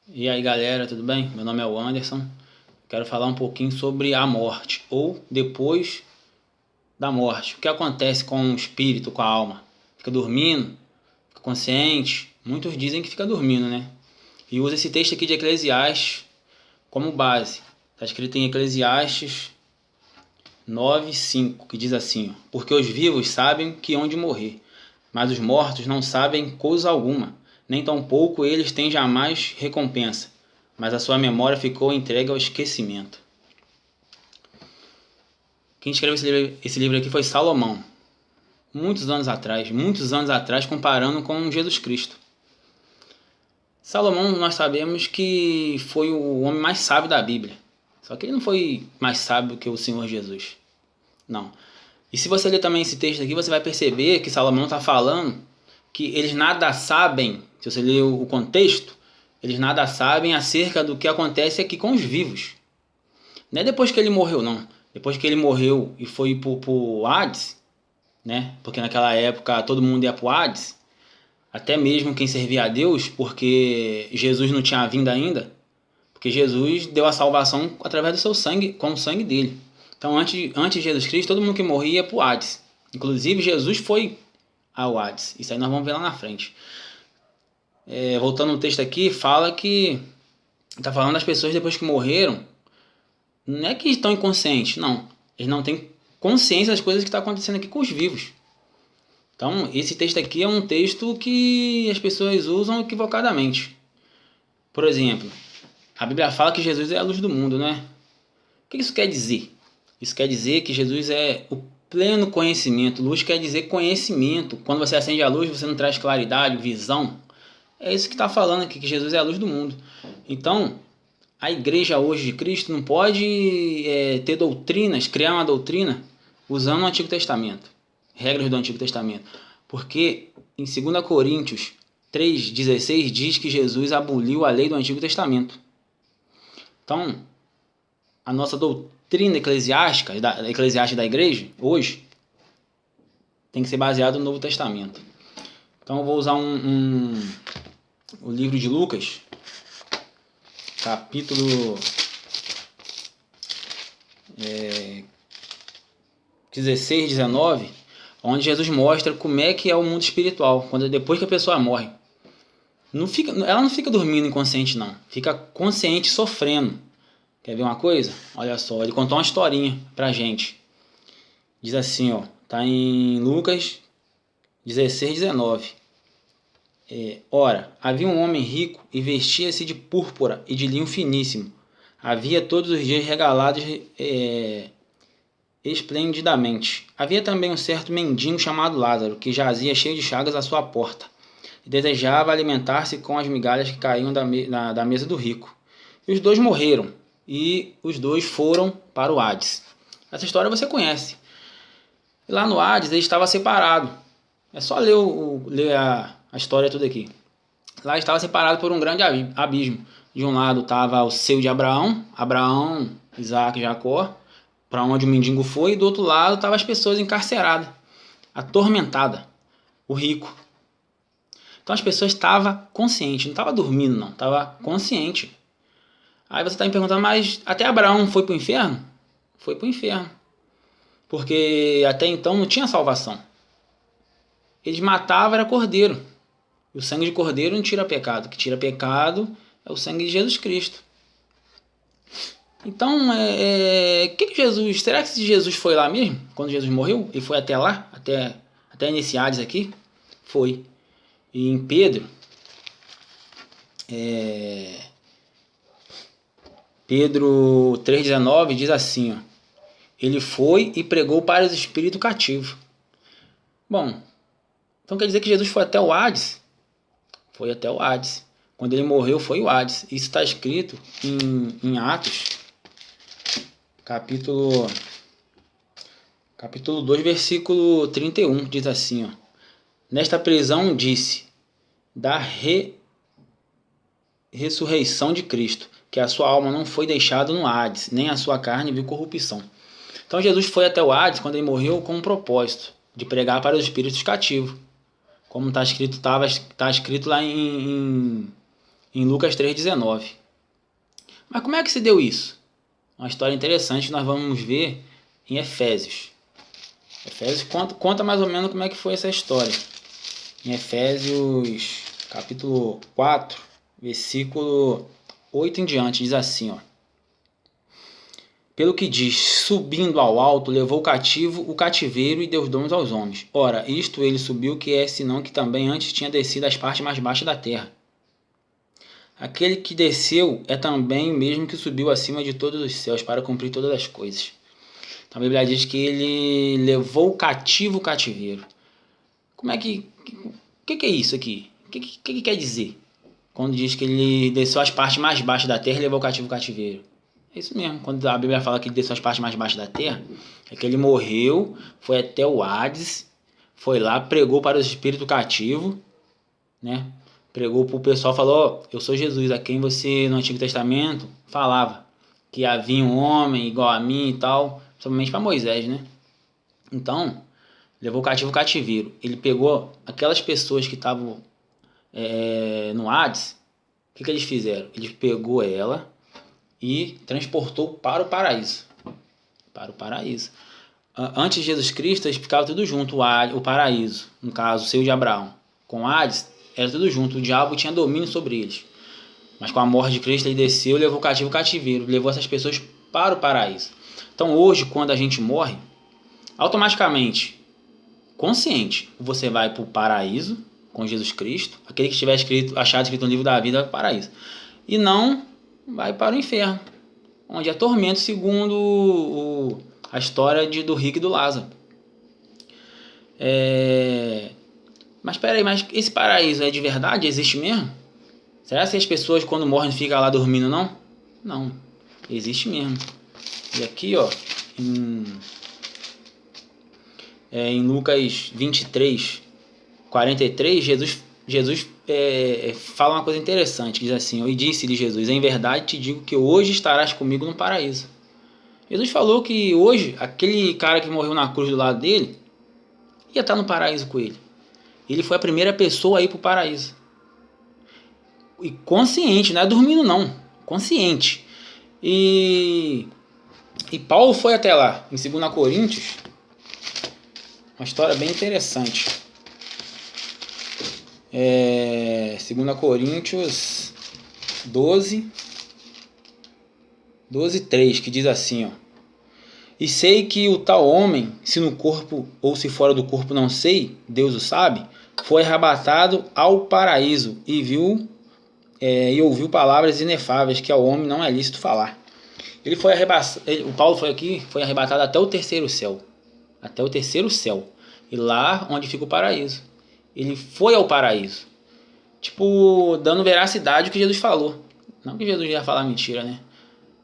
E aí galera, tudo bem? Meu nome é o Anderson. Quero falar um pouquinho sobre a morte ou depois da morte. O que acontece com o espírito, com a alma? Fica dormindo? Fica consciente? Muitos dizem que fica dormindo, né? E usa esse texto aqui de Eclesiastes como base. Está escrito em Eclesiastes 9:5, que diz assim: porque os vivos sabem que hão de morrer, mas os mortos não sabem coisa alguma, nem tampouco eles têm jamais recompensa, mas a sua memória ficou entregue ao esquecimento. Quem escreveu esse livro aqui foi Salomão, muitos anos atrás, comparando com Jesus Cristo. Salomão, nós sabemos que foi o homem mais sábio da Bíblia, só que ele não foi mais sábio que o Senhor Jesus, não. E se você ler também esse texto aqui, você vai perceber que Salomão está falando que eles nada sabem, se você ler o contexto, eles nada sabem acerca do que acontece aqui com os vivos. Não é depois que ele morreu, não. Depois que ele morreu e foi para o Hades, né? Porque naquela época todo mundo ia para o Hades, até mesmo quem servia a Deus, porque Jesus não tinha vindo ainda, porque Jesus deu a salvação através do seu sangue, com o sangue dele. Então, antes de Jesus Cristo, todo mundo que morria ia para o Hades. Inclusive, Jesus foi ao Hades. Isso aí nós vamos ver lá na frente. Voltando no texto aqui, fala que está falando das pessoas depois que morreram. Não é que estão inconscientes, não. Eles não têm consciência das coisas que estão acontecendo aqui com os vivos. Então, esse texto aqui é um texto que as pessoas usam equivocadamente. Por exemplo, a Bíblia fala que Jesus é a luz do mundo, né? O que isso quer dizer? Isso quer dizer que Jesus é o pleno conhecimento. Luz quer dizer conhecimento. Quando você acende a luz, você não traz claridade, visão. É isso que está falando aqui, que Jesus é a luz do mundo. Então, a igreja hoje de Cristo não pode ter doutrinas, criar uma doutrina usando o Antigo Testamento, regras do Antigo Testamento. Porque em 2 Coríntios 3,16 diz que Jesus aboliu a lei do Antigo Testamento. Então, a nossa doutrina eclesiástica da igreja, hoje, tem que ser baseada no Novo Testamento. Então eu vou usar o livro de Lucas, capítulo 16, 19, onde Jesus mostra como é que é o mundo espiritual, depois que a pessoa morre. Ela não fica dormindo inconsciente, não. Fica consciente sofrendo. Quer ver uma coisa? Olha só, ele contou uma historinha pra gente. Diz assim, ó, tá em Lucas 16, 19. Ora, havia um homem rico e vestia-se de púrpura e de linho finíssimo. Havia todos os dias regalados esplendidamente. Havia também um certo mendigo chamado Lázaro, que jazia cheio de chagas à sua porta, e desejava alimentar-se com as migalhas que caíam da mesa do rico. E os dois morreram, e os dois foram para o Hades. Essa história você conhece. E lá no Hades ele estava separado. É só ler a história toda aqui. Lá estava separado por um grande abismo. De um lado estava o seio de Abraão, Isaac e Jacó, para onde o mendigo foi, e do outro lado estavam as pessoas encarceradas, atormentadas, o rico. Então as pessoas estavam conscientes, não estavam dormindo não, estavam conscientes. Aí você está me perguntando, mas até Abraão foi para o inferno? Foi para o inferno. Porque até então não tinha salvação. Eles matavam, era cordeiro. E o sangue de cordeiro não tira pecado. O que tira pecado é o sangue de Jesus Cristo. Então, que Jesus... Será que Jesus foi lá mesmo? Quando Jesus morreu? Ele foi até lá? Até nesse Hades aqui? Foi. E em Pedro... Pedro 3,19 diz assim, ó, ele foi e pregou para os espíritos cativos. Bom, então quer dizer que Jesus foi até o Hades? Foi até o Hades. Quando ele morreu, foi o Hades. Isso está escrito em Atos, capítulo 2, versículo 31, diz assim, ó, nesta prisão disse da ressurreição de Cristo, que a sua alma não foi deixada no Hades, nem a sua carne viu corrupção. Então Jesus foi até o Hades quando ele morreu com um propósito de pregar para os espíritos cativos. Como está escrito lá em em Lucas 3,19. Mas como é que se deu isso? Uma história interessante que nós vamos ver em Efésios. Efésios conta mais ou menos como é que foi essa história. Em Efésios capítulo 4, versículo 8 em diante, diz assim, ó. Pelo que diz, subindo ao alto, levou cativo o cativeiro e deu dons aos homens. Ora, isto ele subiu, que é senão que também antes tinha descido às partes mais baixas da terra. Aquele que desceu é também o mesmo que subiu acima de todos os céus para cumprir todas as coisas. Então a Bíblia diz que ele levou cativo o cativeiro. Como é que... O que é isso aqui? O que quer dizer? Quando diz que ele desceu às partes mais baixas da terra e levou cativo o cativeiro. É isso mesmo. Quando a Bíblia fala que ele desceu às partes mais baixas da terra, é que ele morreu, foi até o Hades, foi lá, pregou para os espíritos cativos, né? Pregou para o pessoal, falou, eu sou Jesus, a quem você no Antigo Testamento falava que havia um homem igual a mim e tal, principalmente para Moisés, né? Então, levou cativo o cativeiro. Ele pegou aquelas pessoas que estavam no Hades, o que eles fizeram? Ele pegou ela e transportou para o paraíso. Para o paraíso. Antes de Jesus Cristo, eles ficavam tudo junto, o paraíso, no caso, o seio de Abraão. Com Hades, era tudo junto, o diabo tinha domínio sobre eles. Mas com a morte de Cristo, ele desceu e levou cativo o cativeiro, levou essas pessoas para o paraíso. Então hoje, quando a gente morre, automaticamente, consciente, você vai para o paraíso com Jesus Cristo, aquele que estiver achado escrito no livro da vida vai para o paraíso. E não vai para o inferno, onde é tormento, segundo a história do rico e do Lázaro. Mas peraí, mas esse paraíso é de verdade? Existe mesmo? Será que as pessoas quando morrem ficam lá dormindo, não? Não, existe mesmo. E aqui, ó, em Lucas 23, 43, Jesus fala uma coisa interessante, diz assim, e disse-lhe Jesus, em verdade te digo que hoje estarás comigo no paraíso. Jesus falou que hoje, aquele cara que morreu na cruz do lado dele, ia estar no paraíso com ele. Ele foi a primeira pessoa a ir para o paraíso. E consciente, não é dormindo não, consciente. E Paulo foi até lá, em 2 Coríntios, uma história bem interessante. 2 Coríntios 12, 3, que diz assim, ó. E sei que o tal homem, se no corpo ou se fora do corpo não sei, Deus o sabe, foi arrebatado ao paraíso e viu e ouviu palavras inefáveis que ao homem não é lícito falar. O Paulo foi arrebatado até o terceiro céu. Até o terceiro céu. E lá onde fica o paraíso. Ele foi ao paraíso. Tipo, dando veracidade ao que Jesus falou. Não que Jesus ia falar mentira, né?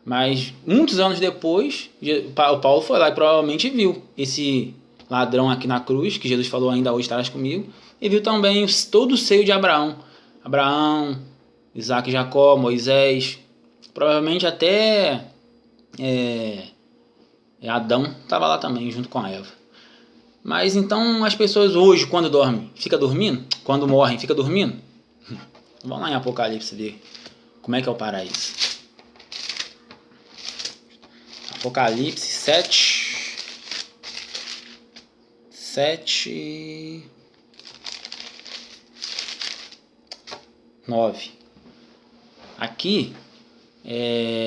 Mas muitos anos depois, o Paulo foi lá e provavelmente viu esse ladrão aqui na cruz, que Jesus falou, ainda hoje estarás comigo, e viu também todo o seio de Abraão. Abraão, Isaac e Jacó, Moisés, provavelmente até Adão estava lá também, junto com a Eva. Mas então as pessoas hoje, quando dormem, ficam dormindo? Quando morrem, ficam dormindo? Vamos lá em Apocalipse ver como é que é o paraíso. Apocalipse 7, 9. Aqui,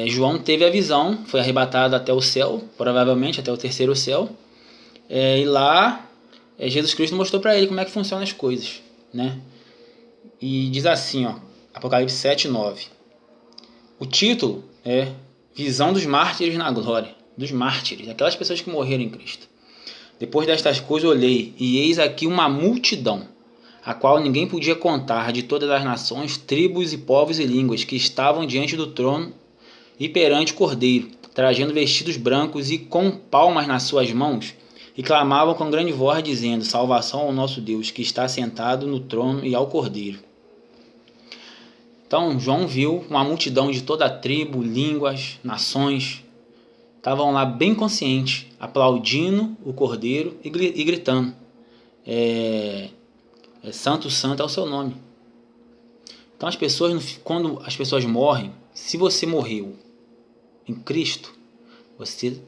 João teve a visão, foi arrebatado até o céu, provavelmente até o terceiro céu. E lá, Jesus Cristo mostrou para ele como é que funcionam as coisas, né? E diz assim, ó, Apocalipse 7, 9. O título é Visão dos mártires na glória, dos mártires, aquelas pessoas que morreram em Cristo. Depois destas coisas olhei, e eis aqui uma multidão, a qual ninguém podia contar, de todas as nações, tribos e povos e línguas, que estavam diante do trono e perante o Cordeiro, trajando vestidos brancos e com palmas nas suas mãos, e clamavam com grande voz, dizendo, salvação ao nosso Deus, que está sentado no trono e ao Cordeiro. Então João viu uma multidão de toda a tribo, línguas, nações, estavam lá bem conscientes, aplaudindo o Cordeiro e gritando, Santo, Santo é o seu nome. Então as pessoas, quando as pessoas morrem, se você morreu em Cristo, você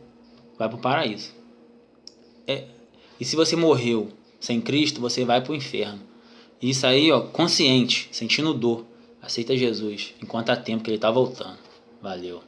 vai para o paraíso. E se você morreu sem Cristo, você vai para o inferno. E isso aí, ó, consciente, sentindo dor, aceita Jesus enquanto há tempo que ele está voltando. Valeu.